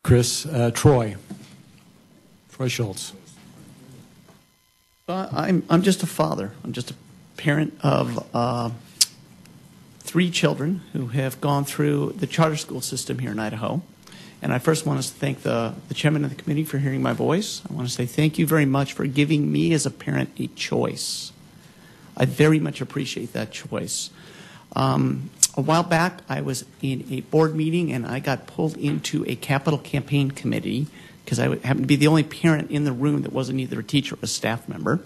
Troy Schultz. I'm just a father. I'm just a parent of 3 children who have gone through the charter school system here in Idaho. And I first want to thank the chairman of the committee for hearing my voice. I want to say thank you very much for giving me as a parent a choice. I very much appreciate that choice. A while back, I was in a board meeting and I got pulled into a capital campaign committee because I happened to be the only parent in the room that wasn't either a teacher or a staff member.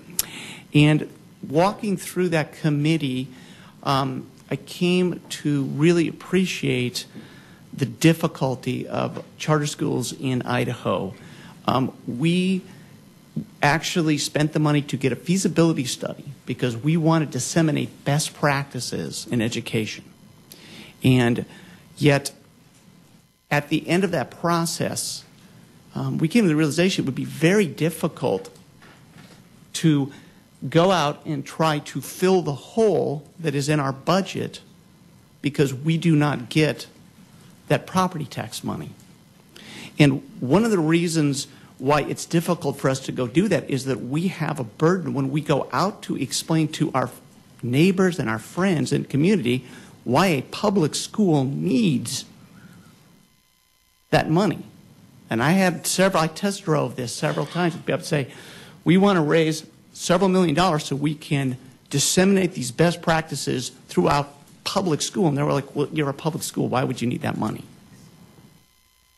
And walking through that committee, I came to really appreciate the difficulty of charter schools in Idaho. We actually spent the money to get a feasibility study because we want to disseminate best practices in education. And yet, at the end of that process, we came to the realization it would be very difficult to go out and try to fill the hole that is in our budget because we do not get that property tax money. And one of the reasons why it's difficult for us to go do that is that we have a burden when we go out to explain to our neighbors and our friends and community why a public school needs that money. And I test drove this several times to be able to say, we want to raise several $1 million so we can disseminate these best practices throughout public school. And they were like, well, you're a public school. Why would you need that money?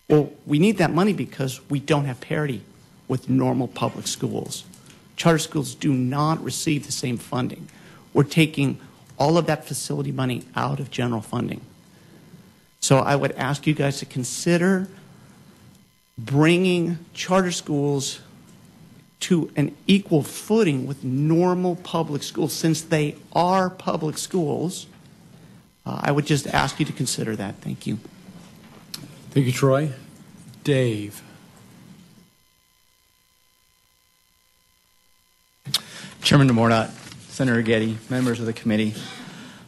Well, we need that money because we don't have parity with normal public schools. Charter schools do not receive the same funding. We're taking all of that facility money out of general funding. So I would ask you guys to consider bringing charter schools to an equal footing with normal public schools. Since they are public schools, I would just ask you to consider that. Thank you. Thank you, Troy. Dave. Chairman DeMornott, Senator Getty, members of the committee.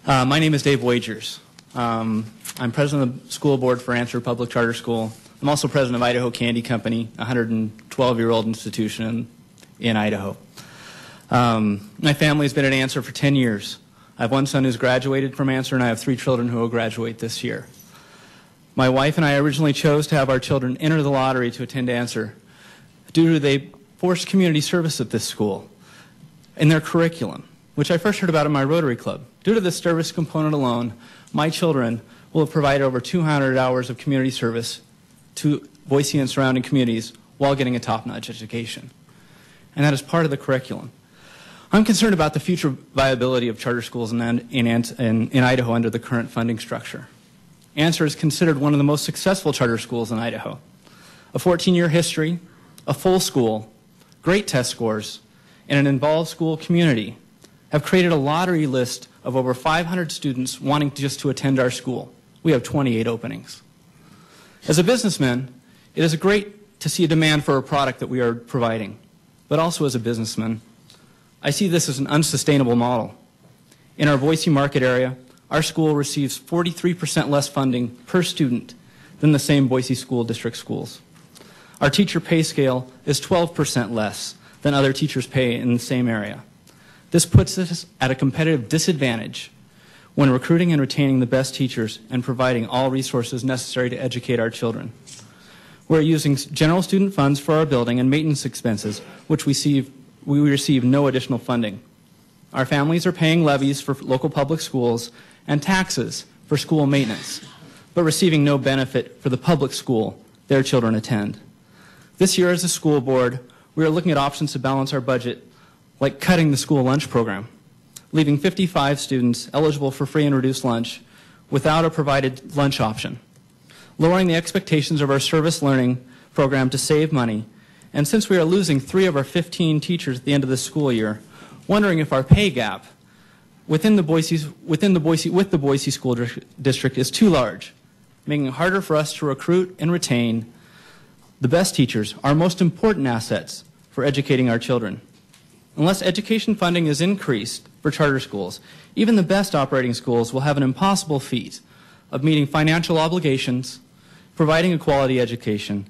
My name is Dave Wagers. I'm president of the school board for Answer Public Charter School. I'm also president of Idaho Candy Company, a 112-year-old institution in Idaho. My family has been at Answer for 10 years. I have one son who's graduated from Answer, and I have 3 children who will graduate this year. My wife and I originally chose to have our children enter the lottery to attend Answer due to the forced community service at this school in their curriculum, which I first heard about in my Rotary Club. Due to the service component alone, my children will have provided over 200 hours of community service to Boise and surrounding communities while getting a top-notch education. And that is part of the curriculum. I'm concerned about the future viability of charter schools in Idaho under the current funding structure. Answer is considered one of the most successful charter schools in Idaho. A 14-year history, a full school, great test scores, and an involved school community have created a lottery list of over 500 students wanting just to attend our school. We have 28 openings. As a businessman, it is great to see a demand for a product that we are providing, but also as a businessman, I see this as an unsustainable model. In our Boise market area, our school receives 43% less funding per student than the same Boise School District schools. Our teacher pay scale is 12% less than other teachers' pay in the same area. This puts us at a competitive disadvantage when recruiting and retaining the best teachers and providing all resources necessary to educate our children. We're using general student funds for our building and maintenance expenses, which we receive no additional funding. Our families are paying levies for local public schools and taxes for school maintenance, but receiving no benefit for the public school their children attend. This year as a school board, we are looking at options to balance our budget, like cutting the school lunch program, leaving 55 students eligible for free and reduced lunch without a provided lunch option, lowering the expectations of our service learning program to save money, and since we are losing 3 of our 15 teachers at the end of the school year, wondering if our pay gap with the Boise School District is too large, making it harder for us to recruit and retain the best teachers, our most important assets for educating our children. Unless education funding is increased for charter schools, even the best operating schools will have an impossible feat of meeting financial obligations, providing a quality education,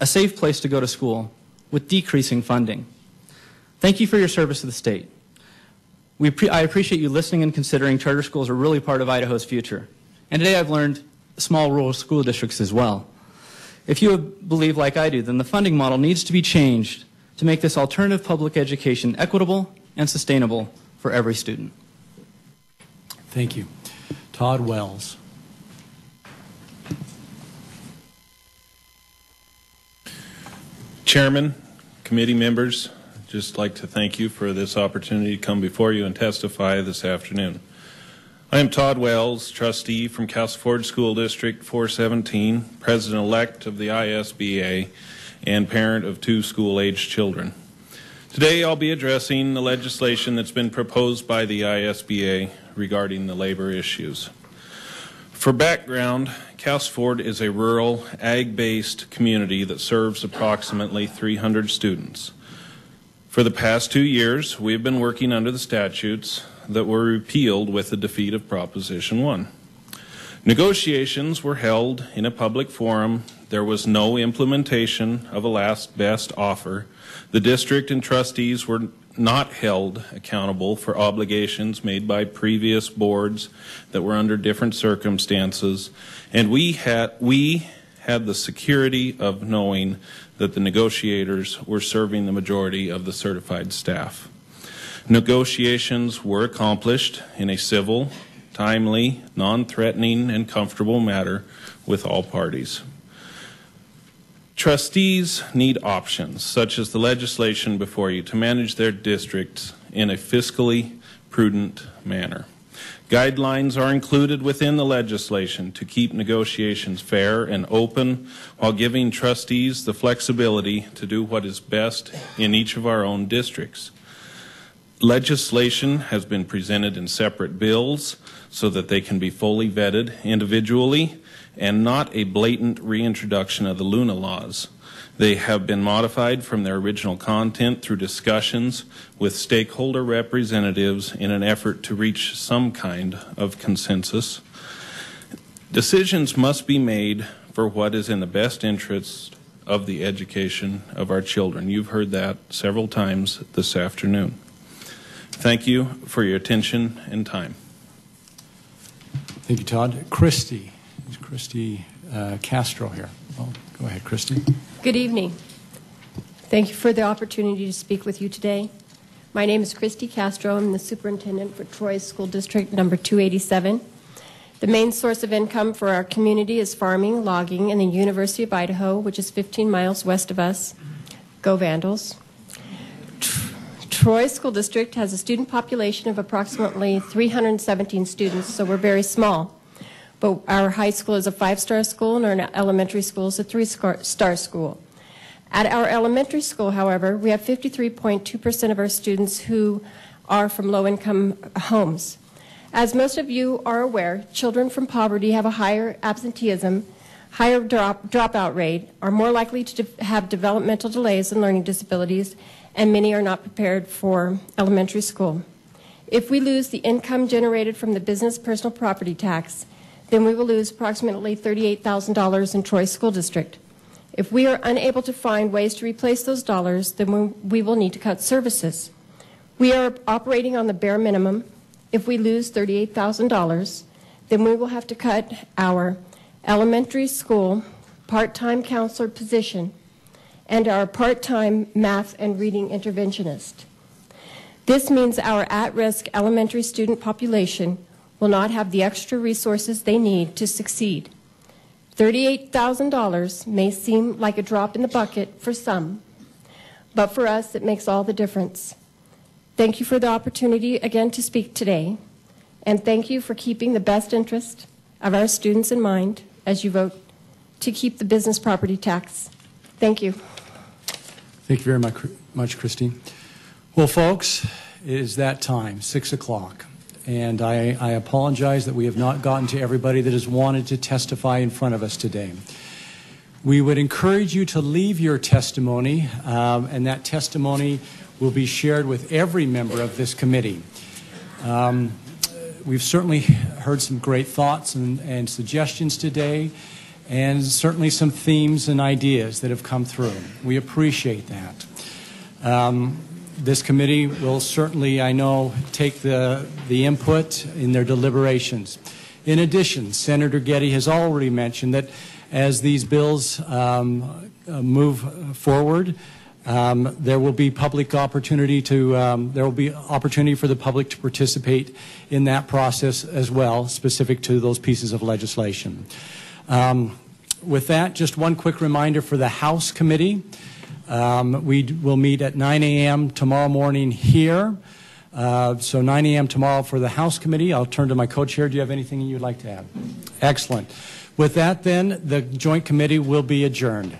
a safe place to go to school with decreasing funding. Thank you for your service to the state. I appreciate you listening and considering charter schools are really part of Idaho's future. And today I've learned small rural school districts as well. If you believe like I do, then the funding model needs to be changed to make this alternative public education equitable and sustainable for every student. Thank you. Todd Wells. Chairman, committee members, I'd just like to thank you for this opportunity to come before you and testify this afternoon. I am Todd Wells, trustee from Castle Ford School District 417, president-elect of the ISBA, and parent of 2 school-aged children. Today I'll be addressing the legislation that's been proposed by the ISBA regarding the labor issues. For background, Castle Ford is a rural, ag-based community that serves approximately 300 students. For the past 2 years, we have been working under the statutes that were repealed with the defeat of Proposition 1. Negotiations were held in a public forum. There was no implementation of a last best offer. The district and trustees were not held accountable for obligations made by previous boards that were under different circumstances, and we had the security of knowing that the negotiators were serving the majority of the certified staff. Negotiations were accomplished in a civil, timely, non-threatening, and comfortable manner with all parties. Trustees need options, such as the legislation before you, to manage their districts in a fiscally prudent manner. Guidelines are included within the legislation to keep negotiations fair and open while giving trustees the flexibility to do what is best in each of our own districts. Legislation has been presented in separate bills so that they can be fully vetted individually and not a blatant reintroduction of the Luna laws. They have been modified from their original content through discussions with stakeholder representatives in an effort to reach some kind of consensus. Decisions must be made for what is in the best interest of the education of our children. You've heard that several times this afternoon. Thank you for your attention and time. Thank you, Todd. Christy. Is Christy Castro here? Oh, go ahead, Christy. Good evening. Thank you for the opportunity to speak with you today. My name is Christy Castro. I'm the superintendent for Troy School District number 287. The main source of income for our community is farming, logging, and the University of Idaho, which is 15 miles west of us. Go Vandals. Troy School District has a student population of approximately 317 students, so we're very small. But our high school is a 5-star school and our elementary school is a 3-star school. At our elementary school, however, we have 53.2% of our students who are from low-income homes. As most of you are aware, children from poverty have a higher absenteeism, higher dropout rate, are more likely to have developmental delays and learning disabilities, and many are not prepared for elementary school. If we lose the income generated from the business personal property tax, then we will lose approximately $38,000 in Troy School District. If we are unable to find ways to replace those dollars, then we will need to cut services. We are operating on the bare minimum. If we lose $38,000, then we will have to cut our elementary school part-time counselor position and our part-time math and reading interventionist. This means our at-risk elementary student population will not have the extra resources they need to succeed. $38,000 may seem like a drop in the bucket for some, but for us it makes all the difference. Thank you for the opportunity again to speak today, and thank you for keeping the best interest of our students in mind as you vote to keep the business property tax. Thank you. Thank you very much, Christy. Well, folks, it is that time, 6 o'clock. And I apologize that we have not gotten to everybody that has wanted to testify in front of us today. We would encourage you to leave your testimony, and that testimony will be shared with every member of this committee. We've certainly heard some great thoughts and suggestions today, and certainly some themes and ideas that have come through. We appreciate that. This committee will certainly, I know, take the input in their deliberations. In addition, Senator Getty has already mentioned that as these bills move forward, there will be public opportunity there will be opportunity for the public to participate in that process as well, specific to those pieces of legislation. With that, just one quick reminder for the House Committee. We will meet at 9 a.m. tomorrow morning here. So 9 a.m. tomorrow for the House Committee. I'll turn to my co-chair. Do you have anything you'd like to add? Excellent. With that, then, the Joint Committee will be adjourned.